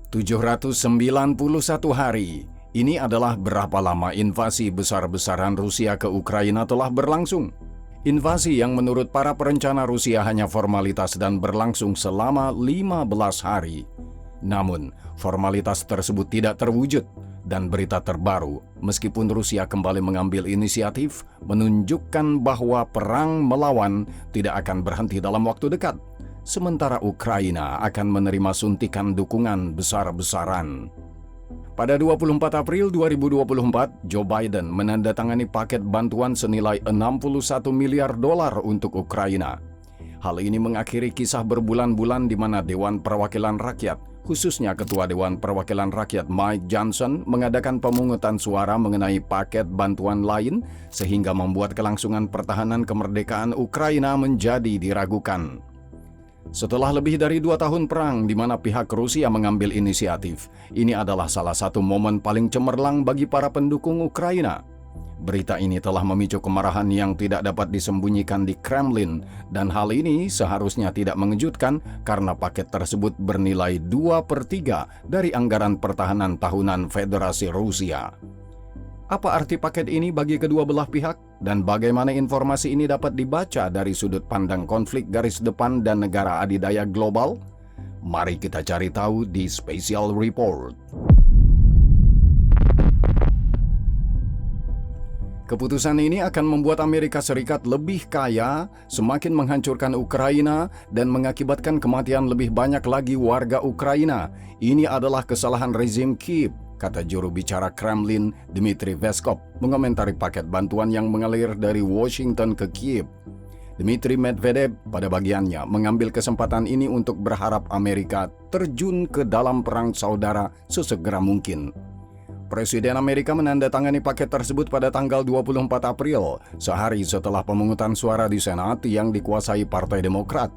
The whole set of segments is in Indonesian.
791 hari. Ini adalah berapa lama invasi besar-besaran Rusia ke Ukraina telah berlangsung. Invasi yang menurut para perencana Rusia hanya formalitas dan berlangsung selama 15 hari. Namun, formalitas tersebut tidak terwujud dan berita terbaru, meskipun Rusia kembali mengambil inisiatif, menunjukkan bahwa perang melawan tidak akan berhenti dalam waktu dekat. Sementara Ukraina akan menerima suntikan dukungan besar-besaran. Pada 24 April 2024, Joe Biden menandatangani paket bantuan senilai 61 miliar dolar untuk Ukraina. Hal ini mengakhiri kisah berbulan-bulan di mana Dewan Perwakilan Rakyat, khususnya Ketua Dewan Perwakilan Rakyat Mike Johnson, mengadakan pemungutan suara mengenai paket bantuan lain sehingga membuat kelangsungan pertahanan kemerdekaan Ukraina menjadi diragukan. Setelah lebih dari 2 tahun perang di mana pihak Rusia mengambil inisiatif, ini adalah salah satu momen paling cemerlang bagi para pendukung Ukraina. Berita ini telah memicu kemarahan yang tidak dapat disembunyikan di Kremlin, dan hal ini seharusnya tidak mengejutkan karena paket tersebut bernilai 2/3 dari anggaran pertahanan tahunan Federasi Rusia. Apa arti paket ini bagi kedua belah pihak dan bagaimana informasi ini dapat dibaca dari sudut pandang konflik garis depan dan negara adidaya global? Mari kita cari tahu di Special Report. Keputusan ini akan membuat Amerika Serikat lebih kaya, semakin menghancurkan Ukraina, dan mengakibatkan kematian lebih banyak lagi warga Ukraina. Ini adalah kesalahan rezim Kiev, kata juru bicara Kremlin Dmitry Peskov mengomentari paket bantuan yang mengalir dari Washington ke Kiev. Dmitry Medvedev pada bagiannya mengambil kesempatan ini untuk berharap Amerika terjun ke dalam perang saudara sesegera mungkin. Presiden Amerika menandatangani paket tersebut pada tanggal 24 April, sehari setelah pemungutan suara di Senat yang dikuasai Partai Demokrat.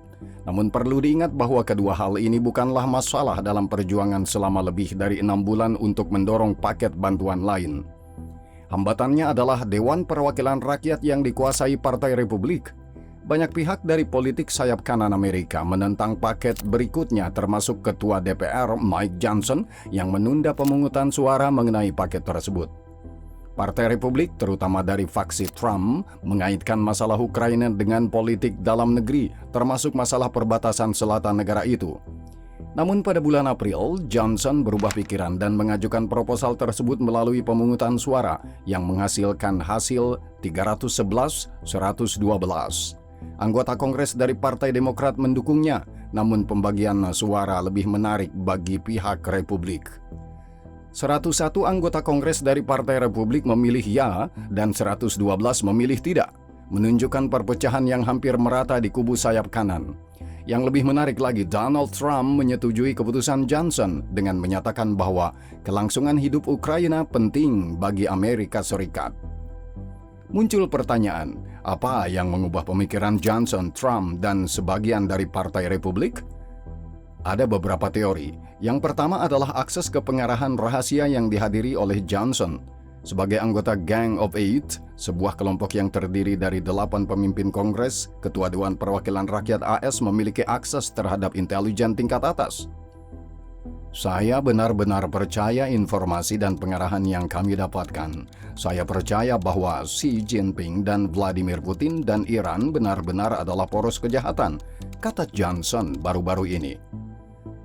Namun perlu diingat bahwa kedua hal ini bukanlah masalah dalam perjuangan selama lebih dari 6 bulan untuk mendorong paket bantuan lain. Hambatannya adalah Dewan Perwakilan Rakyat yang dikuasai Partai Republik. Banyak pihak dari politik sayap kanan Amerika menentang paket berikutnya, termasuk Ketua DPR Mike Johnson yang menunda pemungutan suara mengenai paket tersebut. Partai Republik, terutama dari faksi Trump, mengaitkan masalah Ukraina dengan politik dalam negeri, termasuk masalah perbatasan selatan negara itu. Namun pada bulan April, Johnson berubah pikiran dan mengajukan proposal tersebut melalui pemungutan suara yang menghasilkan hasil 311-112. Anggota Kongres dari Partai Demokrat mendukungnya, namun pembagian suara lebih menarik bagi pihak Republik. 101 anggota Kongres dari Partai Republik memilih ya dan 112 memilih tidak, menunjukkan perpecahan yang hampir merata di kubu sayap kanan. Yang lebih menarik lagi, Donald Trump menyetujui keputusan Johnson dengan menyatakan bahwa kelangsungan hidup Ukraina penting bagi Amerika Serikat. Muncul pertanyaan, apa yang mengubah pemikiran Johnson, Trump, dan sebagian dari Partai Republik? Ada beberapa teori. Yang pertama adalah akses ke pengarahan rahasia yang dihadiri oleh Johnson. Sebagai anggota Gang of Eight, sebuah kelompok yang terdiri dari 8 pemimpin Kongres, Ketua Dewan Perwakilan Rakyat AS memiliki akses terhadap intelijen tingkat atas. Saya benar-benar percaya informasi dan pengarahan yang kami dapatkan. Saya percaya bahwa Xi Jinping dan Vladimir Putin dan Iran benar-benar adalah poros kejahatan, kata Johnson baru-baru ini.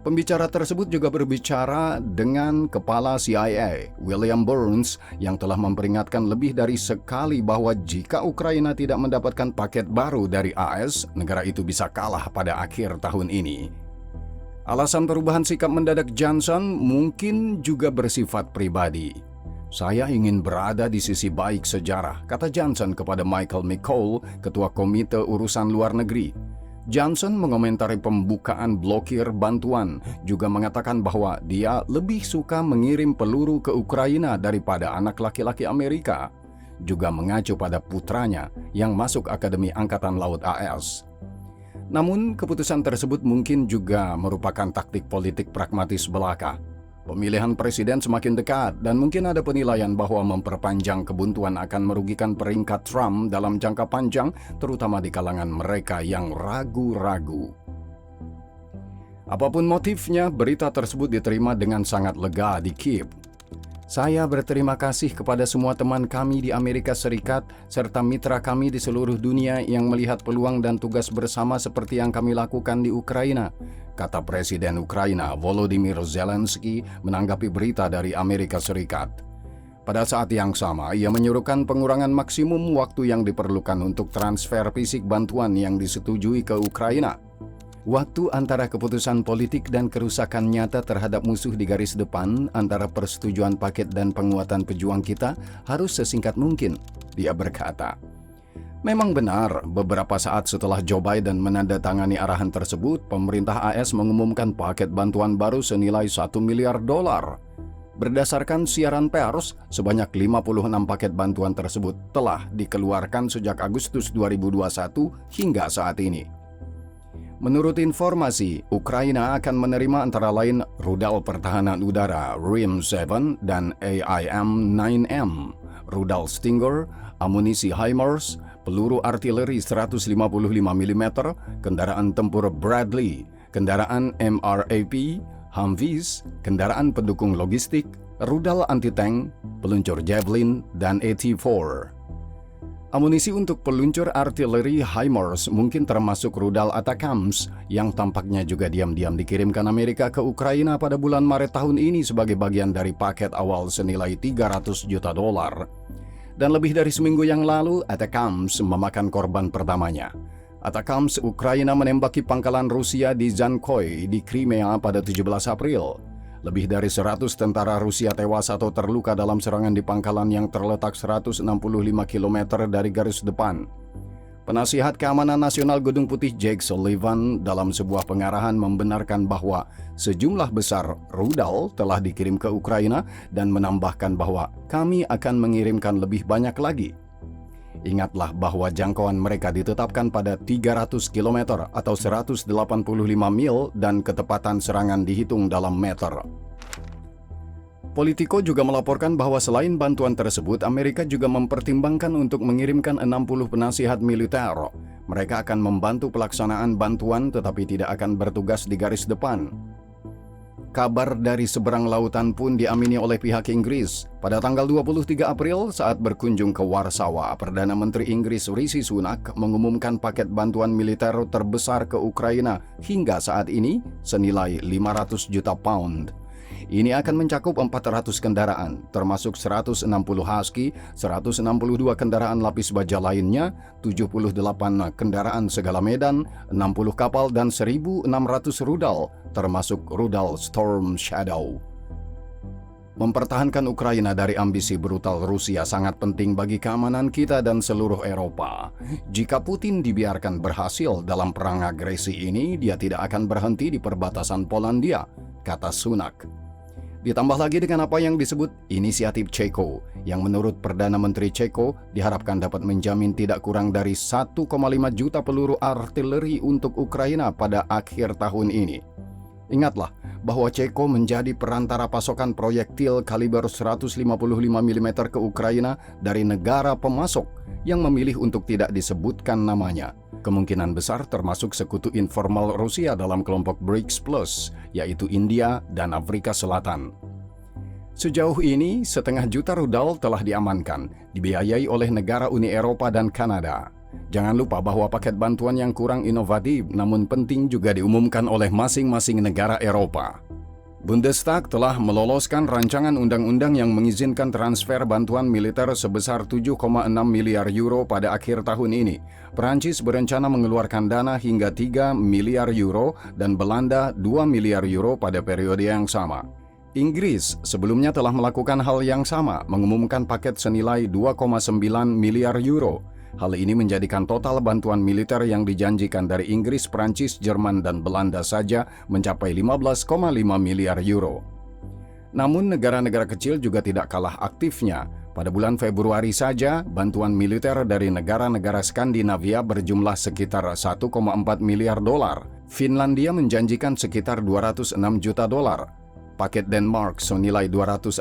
Pembicara tersebut juga berbicara dengan Kepala CIA, William Burns, yang telah memperingatkan lebih dari sekali bahwa jika Ukraina tidak mendapatkan paket baru dari AS, negara itu bisa kalah pada akhir tahun ini. Alasan perubahan sikap mendadak Johnson mungkin juga bersifat pribadi. Saya ingin berada di sisi baik sejarah, kata Johnson kepada Michael McCaul, Ketua Komite Urusan Luar Negeri. Johnson mengomentari pembukaan blokir bantuan, juga mengatakan bahwa dia lebih suka mengirim peluru ke Ukraina daripada anak laki-laki Amerika. Juga mengacu pada putranya yang masuk Akademi Angkatan Laut AS. Namun, keputusan tersebut mungkin juga merupakan taktik politik pragmatis belaka. Pemilihan presiden semakin dekat dan mungkin ada penilaian bahwa memperpanjang kebuntuan akan merugikan peringkat Trump dalam jangka panjang, terutama di kalangan mereka yang ragu-ragu. Apapun motifnya, berita tersebut diterima dengan sangat lega di Kiev. Saya berterima kasih kepada semua teman kami di Amerika Serikat serta mitra kami di seluruh dunia yang melihat peluang dan tugas bersama seperti yang kami lakukan di Ukraina, kata Presiden Ukraina Volodymyr Zelensky menanggapi berita dari Amerika Serikat. Pada saat yang sama, ia menyuruhkan pengurangan maksimum waktu yang diperlukan untuk transfer fisik bantuan yang disetujui ke Ukraina. Waktu antara keputusan politik dan kerusakan nyata terhadap musuh di garis depan antara persetujuan paket dan penguatan pejuang kita harus sesingkat mungkin, dia berkata. Memang benar, beberapa saat setelah Joe Biden menandatangani arahan tersebut, pemerintah AS mengumumkan paket bantuan baru senilai $1 miliar. Berdasarkan siaran pers, sebanyak 56 paket bantuan tersebut telah dikeluarkan sejak Agustus 2021 hingga saat ini. Menurut informasi, Ukraina akan menerima antara lain rudal pertahanan udara RIM-7 dan AIM-9M, rudal Stinger, amunisi HIMARS, peluru artileri 155 mm, kendaraan tempur Bradley, kendaraan MRAP, Humvees, kendaraan pendukung logistik, rudal anti-tank, peluncur Javelin, dan AT-4. Amunisi untuk peluncur artileri HIMARS mungkin termasuk rudal ATACMS yang tampaknya juga diam-diam dikirimkan Amerika ke Ukraina pada bulan Maret tahun ini sebagai bagian dari paket awal senilai $300 juta. Dan lebih dari seminggu yang lalu, ATACMS memakan korban pertamanya. ATACMS Ukraina menembaki pangkalan Rusia di Zankoy di Crimea pada 17 April. Lebih dari 100 tentara Rusia tewas atau terluka dalam serangan di pangkalan yang terletak 165 km dari garis depan. Penasihat Keamanan Nasional Gedung Putih Jake Sullivan dalam sebuah pengarahan membenarkan bahwa sejumlah besar rudal telah dikirim ke Ukraina dan menambahkan bahwa kami akan mengirimkan lebih banyak lagi. Ingatlah bahwa jangkauan mereka ditetapkan pada 300 km atau 185 mil dan ketepatan serangan dihitung dalam meter. Politico juga melaporkan bahwa selain bantuan tersebut, Amerika juga mempertimbangkan untuk mengirimkan 60 penasihat militer. Mereka akan membantu pelaksanaan bantuan tetapi tidak akan bertugas di garis depan. Kabar dari seberang lautan pun diamini oleh pihak Inggris. Pada tanggal 23 April saat berkunjung ke Warsawa, Perdana Menteri Inggris Rishi Sunak mengumumkan paket bantuan militer terbesar ke Ukraina hingga saat ini senilai £500 juta. Ini akan mencakup 400 kendaraan, termasuk 160 Husky, 162 kendaraan lapis baja lainnya, 78 kendaraan segala medan, 60 kapal, dan 1.600 rudal, termasuk rudal Storm Shadow. Mempertahankan Ukraina dari ambisi brutal Rusia sangat penting bagi keamanan kita dan seluruh Eropa. Jika Putin dibiarkan berhasil dalam perang agresi ini, dia tidak akan berhenti di perbatasan Polandia, kata Sunak. Ditambah lagi dengan apa yang disebut inisiatif Ceko, yang menurut Perdana Menteri Ceko diharapkan dapat menjamin tidak kurang dari 1,5 juta peluru artileri untuk Ukraina pada akhir tahun ini. Ingatlah bahwa Ceko menjadi perantara pasokan proyektil kaliber 155 mm ke Ukraina dari negara pemasok yang memilih untuk tidak disebutkan namanya. Kemungkinan besar termasuk sekutu informal Rusia dalam kelompok BRICS Plus, yaitu India dan Afrika Selatan. Sejauh ini, 0,5 juta rudal telah diamankan, dibiayai oleh negara Uni Eropa dan Kanada. Jangan lupa bahwa paket bantuan yang kurang inovatif namun penting juga diumumkan oleh masing-masing negara Eropa. Bundestag telah meloloskan rancangan undang-undang yang mengizinkan transfer bantuan militer sebesar 7,6 miliar euro pada akhir tahun ini. Perancis berencana mengeluarkan dana hingga 3 miliar euro dan Belanda 2 miliar euro pada periode yang sama. Inggris sebelumnya telah melakukan hal yang sama, mengumumkan paket senilai 2,9 miliar euro. Hal ini menjadikan total bantuan militer yang dijanjikan dari Inggris, Prancis, Jerman, dan Belanda saja mencapai 15,5 miliar euro. Namun negara-negara kecil juga tidak kalah aktifnya. Pada bulan Februari saja, bantuan militer dari negara-negara Skandinavia berjumlah sekitar 1,4 miliar dolar. Finlandia menjanjikan sekitar 206 juta dolar. Paket Denmark senilai 247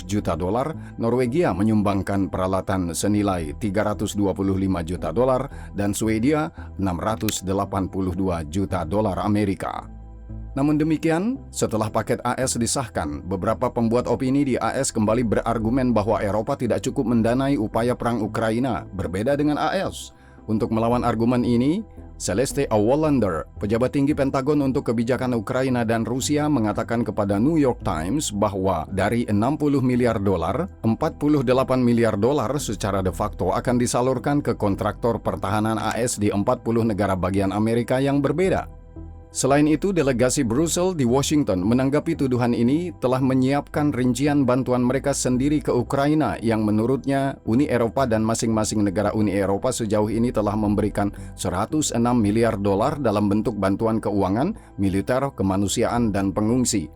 juta dolar, Norwegia menyumbangkan peralatan senilai 325 juta dolar, dan Swedia 682 juta dolar Amerika. Namun demikian, setelah paket AS disahkan, beberapa pembuat opini di AS kembali berargumen bahwa Eropa tidak cukup mendanai upaya perang Ukraina, berbeda dengan AS. Untuk melawan argumen ini, Celeste Awolander, pejabat tinggi Pentagon untuk kebijakan Ukraina dan Rusia, mengatakan kepada New York Times bahwa dari 60 miliar dolar, 48 miliar dolar secara de facto akan disalurkan ke kontraktor pertahanan AS di 40 negara bagian Amerika yang berbeda. Selain itu, delegasi Brussels di Washington menanggapi tuduhan ini telah menyiapkan rincian bantuan mereka sendiri ke Ukraina yang menurutnya Uni Eropa dan masing-masing negara Uni Eropa sejauh ini telah memberikan 106 miliar dolar dalam bentuk bantuan keuangan, militer, kemanusiaan, dan pengungsi.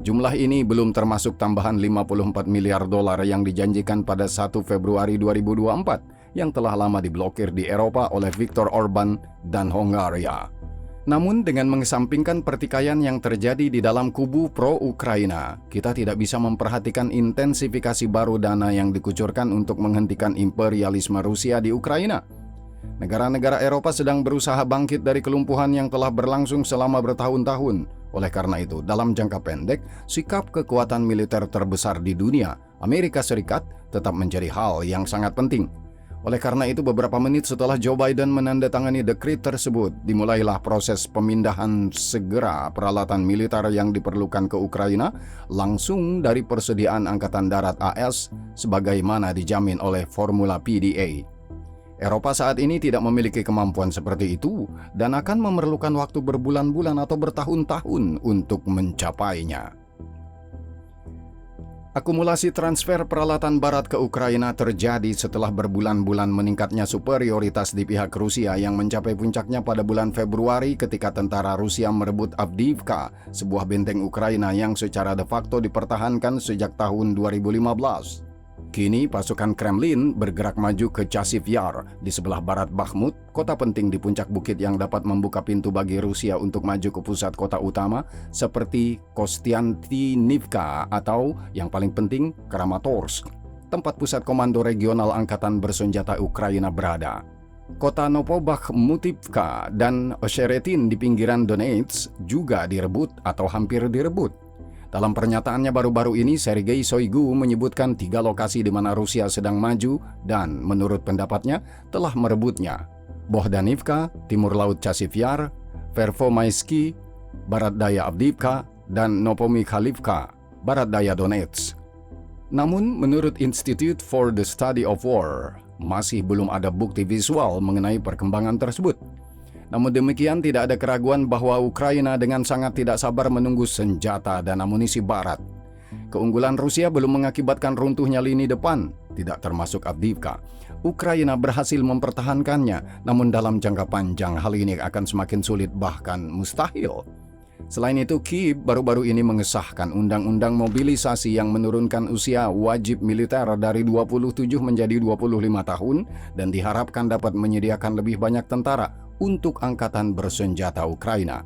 Jumlah ini belum termasuk tambahan 54 miliar dolar yang dijanjikan pada 1 Februari 2024 yang telah lama diblokir di Eropa oleh Viktor Orban dan Hongaria. Namun dengan mengesampingkan pertikaian yang terjadi di dalam kubu pro-Ukraina, kita tidak bisa memperhatikan intensifikasi baru dana yang dikucurkan untuk menghentikan imperialisme Rusia di Ukraina. Negara-negara Eropa sedang berusaha bangkit dari kelumpuhan yang telah berlangsung selama bertahun-tahun. Oleh karena itu, dalam jangka pendek, sikap kekuatan militer terbesar di dunia, Amerika Serikat, tetap menjadi hal yang sangat penting. Oleh karena itu, beberapa menit setelah Joe Biden menandatangani dekret tersebut, dimulailah proses pemindahan segera peralatan militer yang diperlukan ke Ukraina langsung dari persediaan Angkatan Darat AS sebagaimana dijamin oleh formula PDA. Eropa saat ini tidak memiliki kemampuan seperti itu dan akan memerlukan waktu berbulan-bulan atau bertahun-tahun untuk mencapainya. Akumulasi transfer peralatan barat ke Ukraina terjadi setelah berbulan-bulan meningkatnya superioritas di pihak Rusia yang mencapai puncaknya pada bulan Februari ketika tentara Rusia merebut Avdiivka, sebuah benteng Ukraina yang secara de facto dipertahankan sejak tahun 2015. Kini pasukan Kremlin bergerak maju ke Chasiv Yar di sebelah barat Bakhmut, kota penting di puncak bukit yang dapat membuka pintu bagi Rusia untuk maju ke pusat kota utama seperti Kostiantynivka atau yang paling penting Kramatorsk, tempat pusat komando regional angkatan bersenjata Ukraina berada. Kota Novobakhmutivka dan Oseretin di pinggiran Donetsk juga direbut atau hampir direbut. Dalam pernyataannya baru-baru ini, Sergei Shoigu menyebutkan 3 lokasi di mana Rusia sedang maju dan, menurut pendapatnya, telah merebutnya. Bohdanivka, Timur Laut Chasiv Yar, Pervomaisky, Barat Daya Avdiivka, dan Novomykhailivka, Barat Daya Donetsk. Namun, menurut Institute for the Study of War, masih belum ada bukti visual mengenai perkembangan tersebut. Namun demikian, tidak ada keraguan bahwa Ukraina dengan sangat tidak sabar menunggu senjata dan amunisi barat. Keunggulan Rusia belum mengakibatkan runtuhnya lini depan, tidak termasuk Avdiivka. Ukraina berhasil mempertahankannya, namun dalam jangka panjang hal ini akan semakin sulit bahkan mustahil. Selain itu, Kyiv baru-baru ini mengesahkan undang-undang mobilisasi yang menurunkan usia wajib militer dari 27 menjadi 25 tahun dan diharapkan dapat menyediakan lebih banyak tentara untuk angkatan bersenjata Ukraina.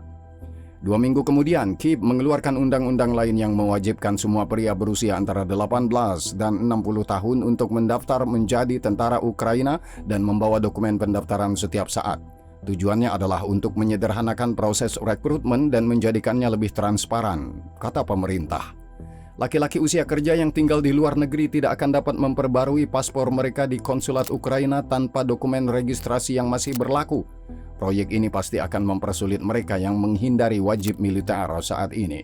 2 minggu kemudian, Kyiv mengeluarkan undang-undang lain yang mewajibkan semua pria berusia antara 18 dan 60 tahun untuk mendaftar menjadi tentara Ukraina dan membawa dokumen pendaftaran setiap saat. Tujuannya adalah untuk menyederhanakan proses rekrutmen dan menjadikannya lebih transparan, kata pemerintah. Laki-laki usia kerja yang tinggal di luar negeri tidak akan dapat memperbarui paspor mereka di konsulat Ukraina tanpa dokumen registrasi yang masih berlaku. Proyek ini pasti akan mempersulit mereka yang menghindari wajib militer saat ini.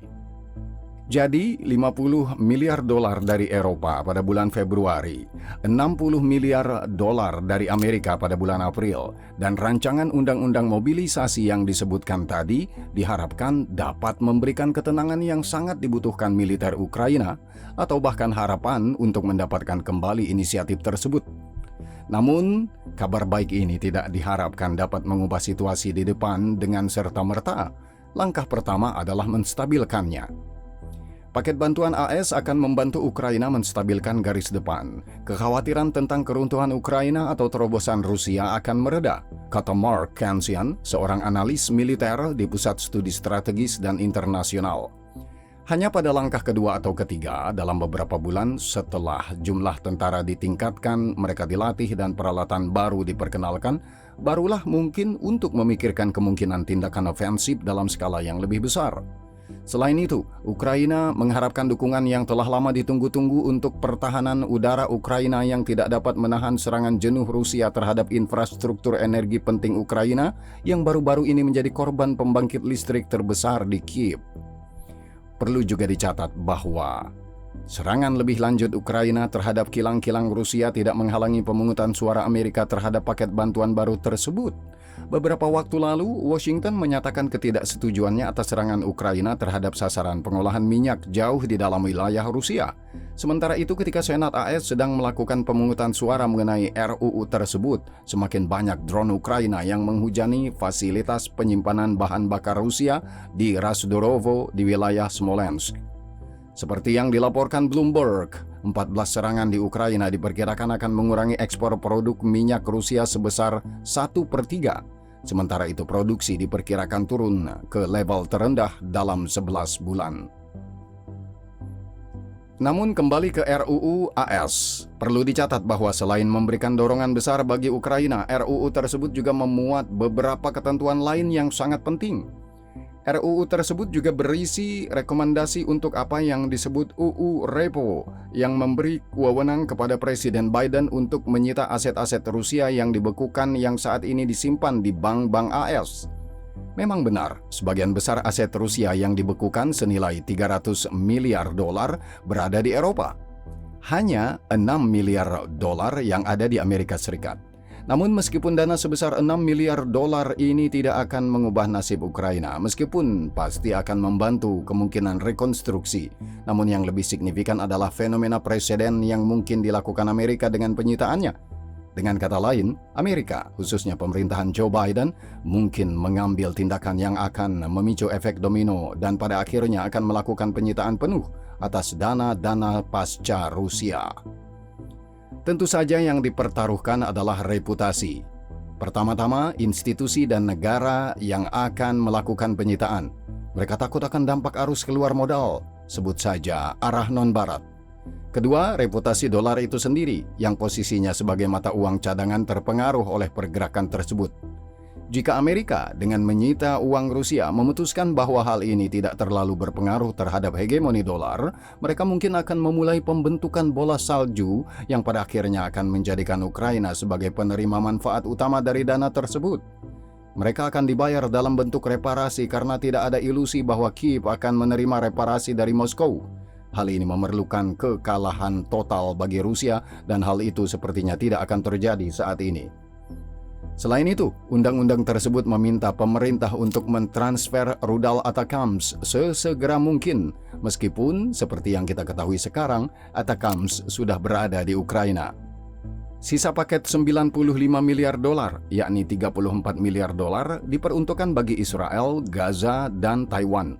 Jadi, 50 miliar dolar dari Eropa pada bulan Februari, 60 miliar dolar dari Amerika pada bulan April, dan rancangan undang-undang mobilisasi yang disebutkan tadi diharapkan dapat memberikan ketenangan yang sangat dibutuhkan militer Ukraina atau bahkan harapan untuk mendapatkan kembali inisiatif tersebut. Namun, kabar baik ini tidak diharapkan dapat mengubah situasi di depan dengan serta-merta. Langkah pertama adalah menstabilkannya. Paket bantuan AS akan membantu Ukraina menstabilkan garis depan. Kekhawatiran tentang keruntuhan Ukraina atau terobosan Rusia akan mereda, kata Mark Kansian, seorang analis militer di Pusat Studi Strategis dan Internasional. Hanya pada langkah kedua atau ketiga dalam beberapa bulan setelah jumlah tentara ditingkatkan, mereka dilatih dan peralatan baru diperkenalkan, barulah mungkin untuk memikirkan kemungkinan tindakan ofensif dalam skala yang lebih besar. Selain itu, Ukraina mengharapkan dukungan yang telah lama ditunggu-tunggu untuk pertahanan udara Ukraina yang tidak dapat menahan serangan jenuh Rusia terhadap infrastruktur energi penting Ukraina yang baru-baru ini menjadi korban pembangkit listrik terbesar di Kiev. Perlu juga dicatat bahwa serangan lebih lanjut Ukraina terhadap kilang-kilang Rusia tidak menghalangi pemungutan suara Amerika terhadap paket bantuan baru tersebut. Beberapa waktu lalu, Washington menyatakan ketidaksetujuannya atas serangan Ukraina terhadap sasaran pengolahan minyak jauh di dalam wilayah Rusia. Sementara itu, ketika Senat AS sedang melakukan pemungutan suara mengenai RUU tersebut, semakin banyak drone Ukraina yang menghujani fasilitas penyimpanan bahan bakar Rusia di Rasdorovo di wilayah Smolensk. Seperti yang dilaporkan Bloomberg, 14 serangan di Ukraina diperkirakan akan mengurangi ekspor produk minyak Rusia sebesar 1/3. Sementara itu produksi diperkirakan turun ke level terendah dalam 11 bulan. Namun kembali ke RUU AS, perlu dicatat bahwa selain memberikan dorongan besar bagi Ukraina, RUU tersebut juga memuat beberapa ketentuan lain yang sangat penting. RUU tersebut juga berisi rekomendasi untuk apa yang disebut UU Repo yang memberi wewenang kepada Presiden Biden untuk menyita aset-aset Rusia yang dibekukan yang saat ini disimpan di bank-bank AS. Memang benar, sebagian besar aset Rusia yang dibekukan senilai 300 miliar dolar berada di Eropa. Hanya 6 miliar dolar yang ada di Amerika Serikat. Namun meskipun dana sebesar 6 miliar dolar ini tidak akan mengubah nasib Ukraina, meskipun pasti akan membantu kemungkinan rekonstruksi, namun yang lebih signifikan adalah fenomena presiden yang mungkin dilakukan Amerika dengan penyitaannya. Dengan kata lain, Amerika, khususnya pemerintahan Joe Biden, mungkin mengambil tindakan yang akan memicu efek domino dan pada akhirnya akan melakukan penyitaan penuh atas dana-dana pasca Rusia. Tentu saja yang dipertaruhkan adalah reputasi. Pertama-tama, institusi dan negara yang akan melakukan penyitaan. Mereka takut akan dampak arus keluar modal, sebut saja arah non-barat. Kedua, reputasi dolar itu sendiri yang posisinya sebagai mata uang cadangan terpengaruh oleh pergerakan tersebut. Jika Amerika dengan menyita uang Rusia memutuskan bahwa hal ini tidak terlalu berpengaruh terhadap hegemoni dolar, mereka mungkin akan memulai pembentukan bola salju yang pada akhirnya akan menjadikan Ukraina sebagai penerima manfaat utama dari dana tersebut. Mereka akan dibayar dalam bentuk reparasi karena tidak ada ilusi bahwa Kiev akan menerima reparasi dari Moskow. Hal ini memerlukan kekalahan total bagi Rusia dan hal itu sepertinya tidak akan terjadi saat ini. Selain itu, undang-undang tersebut meminta pemerintah untuk mentransfer rudal ATACMS sesegera mungkin, meskipun seperti yang kita ketahui sekarang, ATACMS sudah berada di Ukraina. Sisa paket 95 miliar dolar, yakni 34 miliar dolar, diperuntukkan bagi Israel, Gaza, dan Taiwan.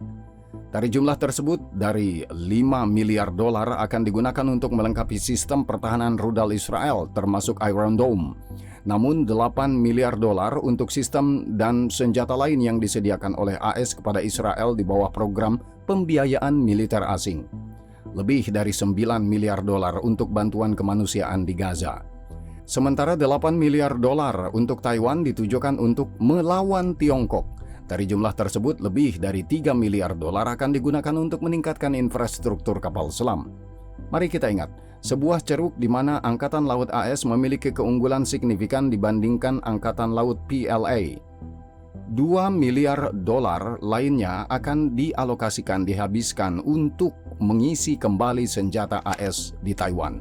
Dari jumlah tersebut, dari 5 miliar dolar akan digunakan untuk melengkapi sistem pertahanan rudal Israel, termasuk Iron Dome. Namun 8 miliar dolar untuk sistem dan senjata lain yang disediakan oleh AS kepada Israel di bawah program pembiayaan militer asing. Lebih dari 9 miliar dolar untuk bantuan kemanusiaan di Gaza. Sementara 8 miliar dolar untuk Taiwan ditujukan untuk melawan Tiongkok. Dari jumlah tersebut, lebih dari 3 miliar dolar akan digunakan untuk meningkatkan infrastruktur kapal selam. Mari kita ingat, sebuah ceruk di mana Angkatan Laut AS memiliki keunggulan signifikan dibandingkan Angkatan Laut PLA. 2 miliar dolar lainnya akan dihabiskan untuk mengisi kembali senjata AS di Taiwan.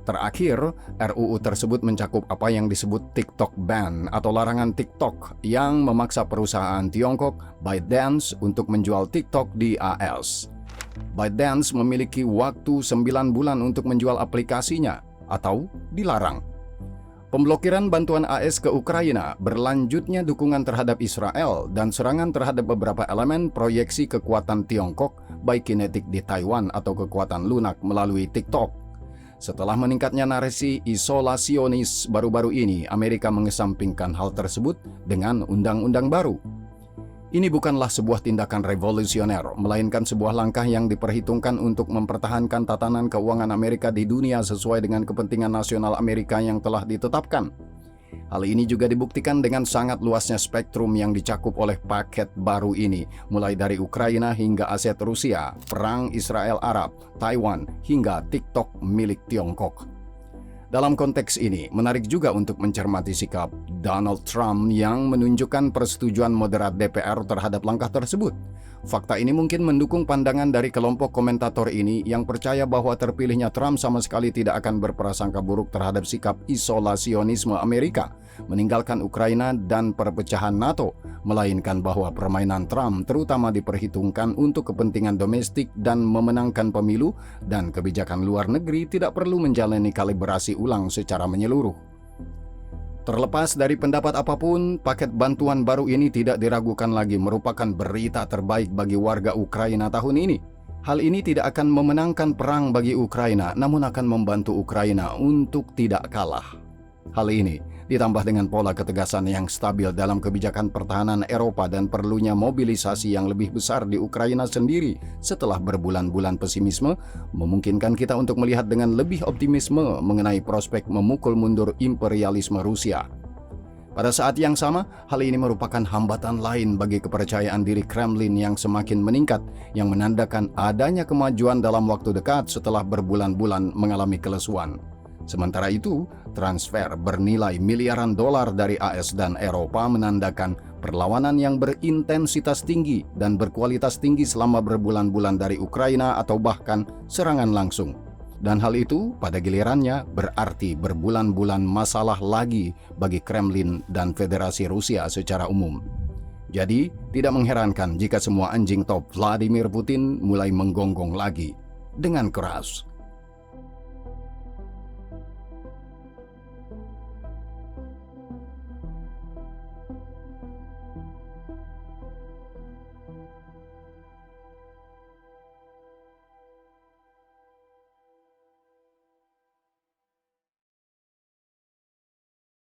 Terakhir, RUU tersebut mencakup apa yang disebut TikTok ban atau larangan TikTok yang memaksa perusahaan Tiongkok ByteDance untuk menjual TikTok di AS. ByteDance memiliki waktu 9 bulan untuk menjual aplikasinya atau dilarang. Pemblokiran bantuan AS ke Ukraina, berlanjutnya dukungan terhadap Israel, dan serangan terhadap beberapa elemen proyeksi kekuatan Tiongkok, baik kinetik di Taiwan atau kekuatan lunak melalui TikTok. Setelah meningkatnya narasi isolasionis baru-baru ini, Amerika mengesampingkan hal tersebut dengan undang-undang baru. Ini bukanlah sebuah tindakan revolusioner, melainkan sebuah langkah yang diperhitungkan untuk mempertahankan tatanan keuangan Amerika di dunia sesuai dengan kepentingan nasional Amerika yang telah ditetapkan. Hal ini juga dibuktikan dengan sangat luasnya spektrum yang dicakup oleh paket baru ini, mulai dari Ukraina hingga aset Rusia, perang Israel-Arab, Taiwan, hingga TikTok milik Tiongkok. Dalam konteks ini, menarik juga untuk mencermati sikap Donald Trump yang menunjukkan persetujuan moderat DPR terhadap langkah tersebut. Fakta ini mungkin mendukung pandangan dari kelompok komentator ini yang percaya bahwa terpilihnya Trump sama sekali tidak akan berprasangka buruk terhadap sikap isolasionisme Amerika, meninggalkan Ukraina dan perpecahan NATO, melainkan bahwa permainan Trump terutama diperhitungkan untuk kepentingan domestik dan memenangkan pemilu, dan kebijakan luar negeri tidak perlu menjalani kalibrasi ulang secara menyeluruh. Terlepas dari pendapat apapun, paket bantuan baru ini tidak diragukan lagi merupakan berita terbaik bagi warga Ukraina tahun ini. Hal ini tidak akan memenangkan perang bagi Ukraina, namun akan membantu Ukraina untuk tidak kalah. Hal ini ditambah dengan pola ketegasan yang stabil dalam kebijakan pertahanan Eropa dan perlunya mobilisasi yang lebih besar di Ukraina sendiri setelah berbulan-bulan pesimisme, memungkinkan kita untuk melihat dengan lebih optimisme mengenai prospek memukul mundur imperialisme Rusia. Pada saat yang sama, hal ini merupakan hambatan lain bagi kepercayaan diri Kremlin yang semakin meningkat, yang menandakan adanya kemajuan dalam waktu dekat setelah berbulan-bulan mengalami kelesuan. Sementara itu, transfer bernilai miliaran dolar dari AS dan Eropa menandakan perlawanan yang berintensitas tinggi dan berkualitas tinggi selama berbulan-bulan dari Ukraina atau bahkan serangan langsung. Dan hal itu pada gilirannya berarti berbulan-bulan masalah lagi bagi Kremlin dan Federasi Rusia secara umum. Jadi, tidak mengherankan jika semua anjing top Vladimir Putin mulai menggonggong lagi dengan keras.